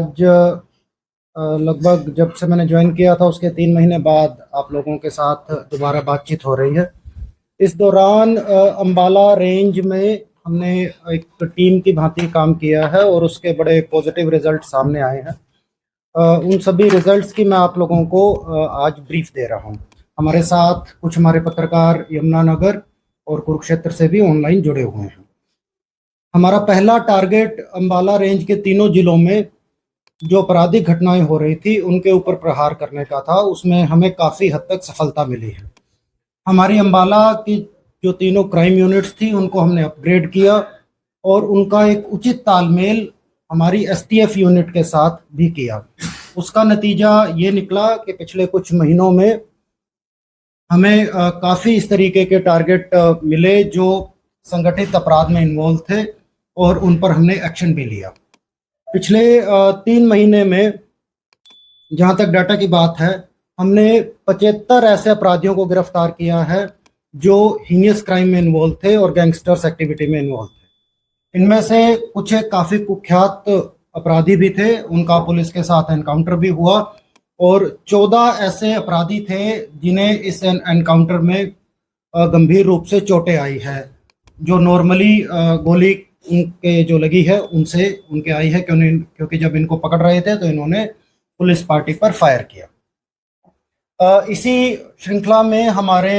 आज लगभग जब से मैंने ज्वाइन किया था उसके 3 महीने बाद आप लोगों के साथ दोबारा बातचीत हो रही है। इस दौरान अंबाला रेंज में हमने एक टीम की भांति काम किया है और उसके बड़े पॉजिटिव रिजल्ट सामने आए हैं। उन सभी रिजल्ट्स की मैं आप लोगों को आज ब्रीफ दे रहा हूं। हमारे साथ कुछ हमारे पत्रकार यमुनानगर और कुरुक्षेत्र से भी ऑनलाइन जुड़े हुए हैं। हमारा पहला टारगेट अंबाला रेंज के तीनों जिलों में जो आपराधिक घटनाएं हो रही थी उनके ऊपर प्रहार करने का था। उसमें हमें काफ़ी हद तक सफलता मिली है। हमारी अंबाला की जो तीनों क्राइम यूनिट्स थी उनको हमने अपग्रेड किया और उनका एक उचित तालमेल हमारी एसटीएफ यूनिट के साथ भी किया। उसका नतीजा ये निकला कि पिछले कुछ महीनों में हमें काफ़ी इस तरीके के टारगेट मिले जो संगठित अपराध में इन्वॉल्व थे और उन पर हमने एक्शन भी लिया। पिछले 3 महीने में जहाँ तक डाटा की बात है, हमने 75 ऐसे अपराधियों को गिरफ्तार किया है जो हीनियस क्राइम में इन्वॉल्व थे और गैंगस्टर्स एक्टिविटी में इन्वॉल्व थे। इनमें से कुछ काफ़ी कुख्यात अपराधी भी थे, उनका पुलिस के साथ एनकाउंटर भी हुआ और 14 ऐसे अपराधी थे जिन्हें इस एनकाउंटर में गंभीर रूप से चोटें आई है, जो नॉर्मली गोली उनके जो लगी है उनसे उनके आई है, क्योंकि जब इनको पकड़ रहे थे तो इन्होंने पुलिस पार्टी पर फायर किया। इसी श्रृंखला में हमारे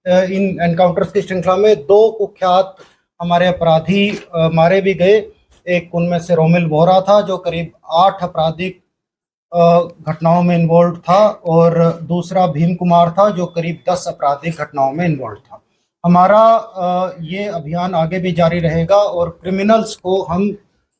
इन एनकाउंटर्स की श्रृंखला में 2 कुख्यात हमारे अपराधी मारे भी गए। एक उनमें से रोमिल वोहरा था जो करीब 8 आपराधिक घटनाओं में इन्वॉल्व था और दूसरा भीम कुमार था जो करीब 10 आपराधिक घटनाओं में इन्वॉल्व था। हमारा ये अभियान आगे भी जारी रहेगा और क्रिमिनल्स को हम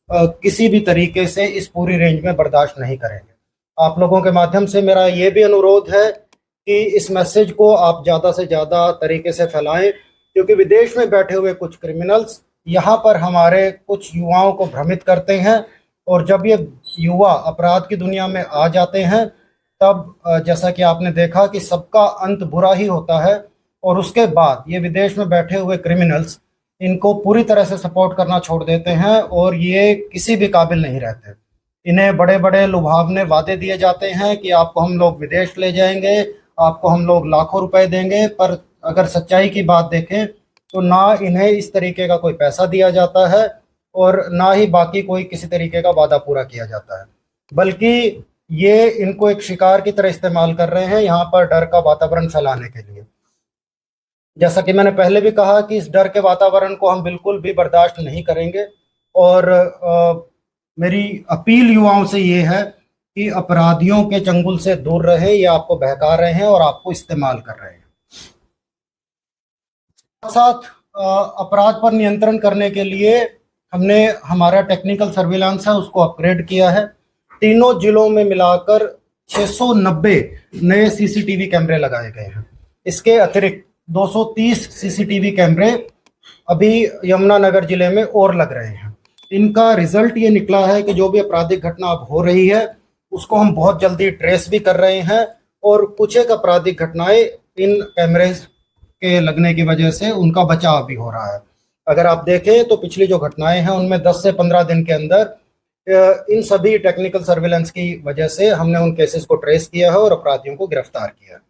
किसी भी तरीके से इस पूरी रेंज में बर्दाश्त नहीं करेंगे। आप लोगों के माध्यम से मेरा ये भी अनुरोध है कि इस मैसेज को आप ज़्यादा से ज़्यादा तरीके से फैलाएं, क्योंकि विदेश में बैठे हुए कुछ क्रिमिनल्स यहाँ पर हमारे कुछ युवाओं को भ्रमित करते हैं और जब ये युवा अपराध की दुनिया में आ जाते हैं तब जैसा कि आपने देखा कि सबका अंत बुरा ही होता है और उसके बाद ये विदेश में बैठे हुए क्रिमिनल्स इनको पूरी तरह से सपोर्ट करना छोड़ देते हैं और ये किसी भी काबिल नहीं रहते। इन्हें बड़े बड़े लुभावने वादे दिए जाते हैं कि आपको हम लोग विदेश ले जाएंगे, आपको हम लोग लाखों रुपए देंगे, पर अगर सच्चाई की बात देखें तो ना इन्हें इस तरीके का कोई पैसा दिया जाता है और ना ही बाकी कोई किसी तरीके का वादा पूरा किया जाता है, बल्कि ये इनको एक शिकार की तरह इस्तेमाल कर रहे हैं यहाँ पर डर का वातावरण फैलाने के लिए। जैसा कि मैंने पहले भी कहा कि इस डर के वातावरण को हम बिल्कुल भी बर्दाश्त नहीं करेंगे और मेरी अपील युवाओं से ये है कि अपराधियों के चंगुल से दूर रहे। ये आपको बहका रहे हैं और आपको इस्तेमाल कर रहे हैं। साथ अपराध पर नियंत्रण करने के लिए हमने हमारा टेक्निकल सर्विलांस है उसको अपग्रेड किया है। तीनों जिलों में मिलाकर 690 नए सीसीटीवी कैमरे लगाए गए हैं। इसके अतिरिक्त 230 सीसीटीवी कैमरे अभी यमुनानगर जिले में और लग रहे हैं। इनका रिजल्ट ये निकला है कि जो भी आपराधिक घटना अब हो रही है उसको हम बहुत जल्दी ट्रेस भी कर रहे हैं और कुछ एक आपराधिक घटनाएं इन कैमरेज के लगने की वजह से उनका बचाव भी हो रहा है। अगर आप देखें तो पिछली जो घटनाएं हैं उनमें 10 से 15 दिन के अंदर इन सभी टेक्निकल सर्विलेंस की वजह से हमने उन केसेस को ट्रेस किया है और अपराधियों को गिरफ्तार किया है।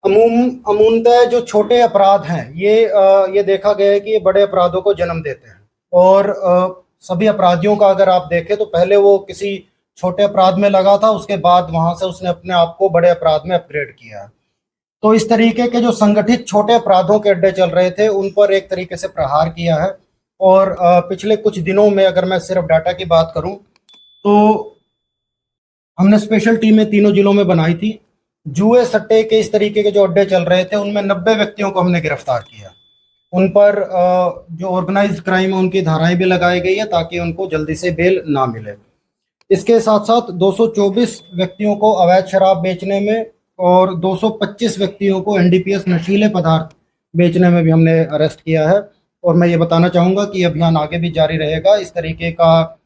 अमूमतः जो छोटे अपराध हैं ये देखा गया है कि ये बड़े अपराधों को जन्म देते हैं और सभी अपराधियों का अगर आप देखें तो पहले वो किसी छोटे अपराध में लगा था, उसके बाद वहां से उसने अपने आप को बड़े अपराध में अपग्रेड किया है। तो इस तरीके के जो संगठित छोटे अपराधों के अड्डे चल रहे थे उन पर एक तरीके से प्रहार किया है। और पिछले कुछ दिनों में अगर मैं सिर्फ डाटा की बात करूं तो हमने स्पेशल टीमें तीनों जिलों में बनाई थी। जुए सट्टे के इस तरीके के जो अड्डे चल रहे थे उनमें 90 व्यक्तियों को हमने गिरफ्तार किया। उन पर जो ऑर्गेनाइज्ड क्राइम है उनकी धाराएं भी लगाई गई है ताकि उनको जल्दी से बेल ना मिले। इसके साथ साथ 224 व्यक्तियों को अवैध शराब बेचने में और 225 व्यक्तियों को एनडीपीएस नशीले पदार्थ बेचने में भी हमने अरेस्ट किया है। और मैं ये बताना चाहूँगा कि अभियान आगे भी जारी रहेगा। इस तरीके का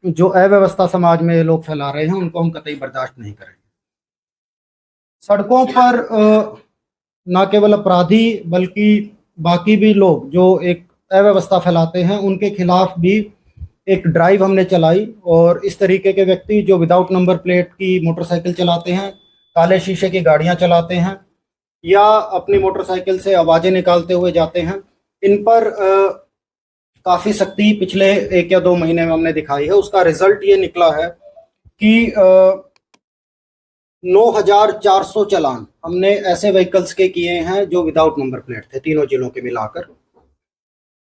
जो अव्यवस्था समाज में लोग फैला रहे हैं उनको हम कतई बर्दाश्त नहीं करेंगे। सड़कों पर न केवल अपराधी बल्कि बाकी भी लोग जो एक अव्यवस्था फैलाते हैं उनके खिलाफ भी एक ड्राइव हमने चलाई और इस तरीके के व्यक्ति जो विदाउट नंबर प्लेट की मोटरसाइकिल चलाते हैं, काले शीशे की गाड़ियां चलाते हैं या अपनी मोटरसाइकिल से आवाज़ें निकालते हुए जाते हैं, इन पर काफ़ी सख्ती पिछले 1 या 2 महीने में हमने दिखाई है। उसका रिजल्ट ये निकला है कि 9,400 चालान हमने ऐसे व्हीकल्स के किए हैं जो विदाउट नंबर प्लेट थे, तीनों जिलों के मिलाकर।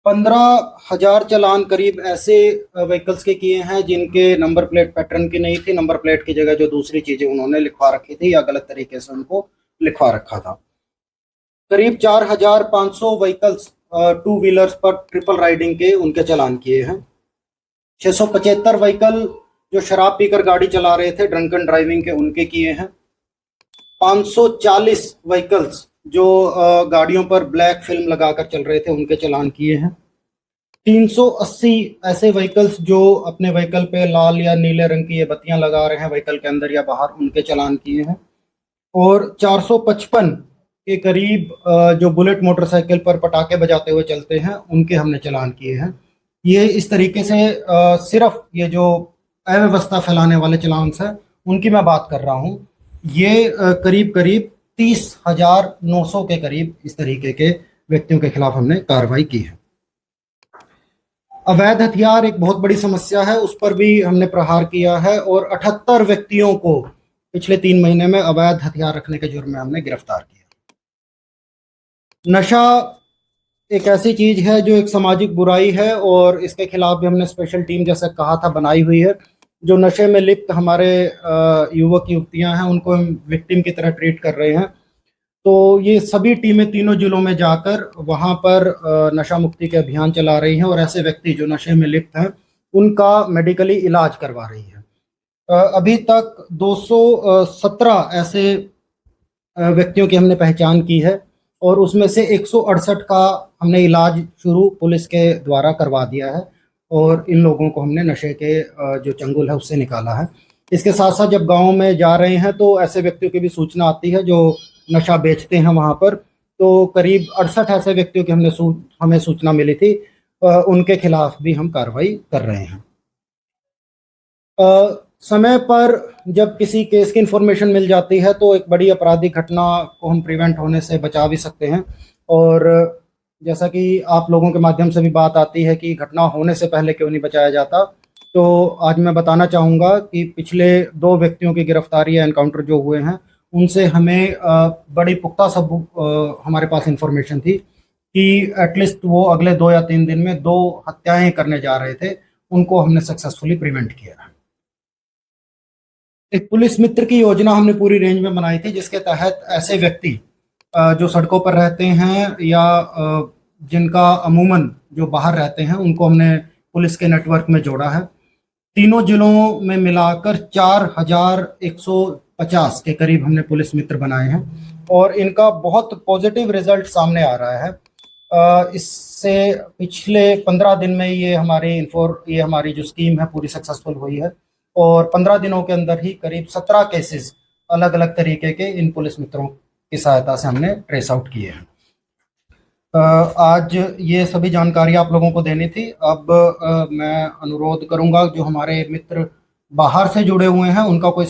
15,000 चालान करीब ऐसे व्हीकल्स के किए हैं जिनके नंबर प्लेट पैटर्न की नहीं थी, नंबर प्लेट की जगह जो दूसरी चीज़ें उन्होंने लिखवा रखी थी या गलत तरीके से उनको लिखवा रखा था। करीब 4,500 व्हीकल्स टू व्हीलर्स पर ट्रिपल राइडिंग के उनके चालान किए हैं। 675 व्हीकल जो शराब पीकर गाड़ी चला रहे थे, ड्रंकन ड्राइविंग के, उनके किए हैं। 540 व्हीकल्स जो गाड़ियों पर ब्लैक फिल्म लगाकर चल रहे थे, उनके चालान किए हैं। 380 ऐसे व्हीकल्स जो अपने व्हीकल पे लाल या नीले रंग की ये बत्तियां लगा रहे हैं व्हीकल के अंदर या बाहर, उनके चालान किए हैं। और 455 के करीब जो बुलेट मोटरसाइकिल पर पटाखे बजाते हुए चलते हैं, उनके हमने चालान किए हैं। ये इस तरीके से सिर्फ ये जो अव्यवस्था फैलाने वाले चालान्स हैं उनकी मैं बात कर रहा हूँ। ये करीब करीब 30,900 के करीब इस तरीके के व्यक्तियों के खिलाफ हमने कार्रवाई की है। अवैध हथियार एक बहुत बड़ी समस्या है, उस पर भी हमने प्रहार किया है और 78 व्यक्तियों को पिछले 3 महीने में अवैध हथियार रखने के जुर्म में हमने गिरफ्तार किया। नशा एक ऐसी चीज है जो एक सामाजिक बुराई है और इसके खिलाफ भी हमने स्पेशल टीम, जैसे कहा था, बनाई हुई है। जो नशे में लिप्त हमारे युवक युवतियां हैं उनको हम विक्टिम की तरह ट्रीट कर रहे हैं। तो ये सभी टीमें तीनों जिलों में जाकर वहां पर नशा मुक्ति के अभियान चला रही हैं और ऐसे व्यक्ति जो नशे में लिप्त हैं उनका मेडिकली इलाज करवा रही है। अभी तक 217 ऐसे व्यक्तियों की हमने पहचान की है और उसमें से 168 का हमने इलाज शुरू पुलिस के द्वारा करवा दिया है और इन लोगों को हमने नशे के जो चंगुल है उससे निकाला है। इसके साथ साथ जब गाँव में जा रहे हैं तो ऐसे व्यक्तियों की भी सूचना आती है जो नशा बेचते हैं वहाँ पर। तो करीब 68 ऐसे व्यक्तियों की हमें सूचना मिली थी, उनके खिलाफ भी हम कार्रवाई कर रहे हैं। समय पर जब किसी केस की इन्फॉर्मेशन मिल जाती है तो एक बड़ी आपराधिक घटना को हम प्रिवेंट होने से बचा भी सकते हैं। और जैसा कि आप लोगों के माध्यम से भी बात आती है कि घटना होने से पहले क्यों नहीं बचाया जाता, तो आज मैं बताना चाहूँगा कि पिछले 2 व्यक्तियों की गिरफ्तारी या एनकाउंटर जो हुए हैं उनसे हमें बड़ी पुख्ता हमारे पास इन्फॉर्मेशन थी कि एटलीस्ट वो अगले 2 या 3 दिन में 2 हत्याएं करने जा रहे थे। उनको हमने सक्सेसफुली प्रिवेंट किया। एक पुलिस मित्र की योजना हमने पूरी रेंज में बनाई थी जिसके तहत ऐसे व्यक्ति जो सड़कों पर रहते हैं या जिनका अमूमन जो बाहर रहते हैं उनको हमने पुलिस के नेटवर्क में जोड़ा है। तीनों जिलों में मिलाकर 4,150 के करीब हमने पुलिस मित्र बनाए हैं और इनका बहुत पॉजिटिव रिजल्ट सामने आ रहा है। इससे पिछले 15 दिन में ये हमारी जो स्कीम है पूरी सक्सेसफुल हुई है और 15 दिनों के अंदर ही करीब 17 केसेस अलग अलग तरीके के इन पुलिस मित्रों की सहायता से हमने ट्रेस आउट किए हैं। आज ये सभी जानकारी आप लोगों को देनी थी। अब मैं अनुरोध करूंगा जो हमारे मित्र बाहर से जुड़े हुए हैं उनका कोई